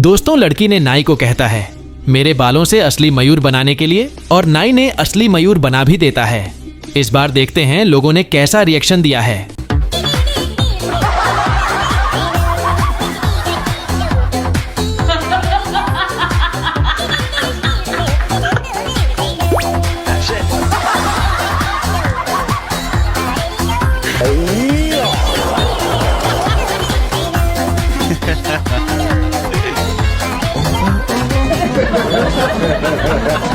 दोस्तों, लड़की ने नाई को कहता है, मेरे बालों से असली मयूर बनाने के लिए, और नाई ने असली मयूर बना भी देता है। इस बार देखते हैं लोगों ने कैसा रिएक्शन दिया है। Ha ha ha ha.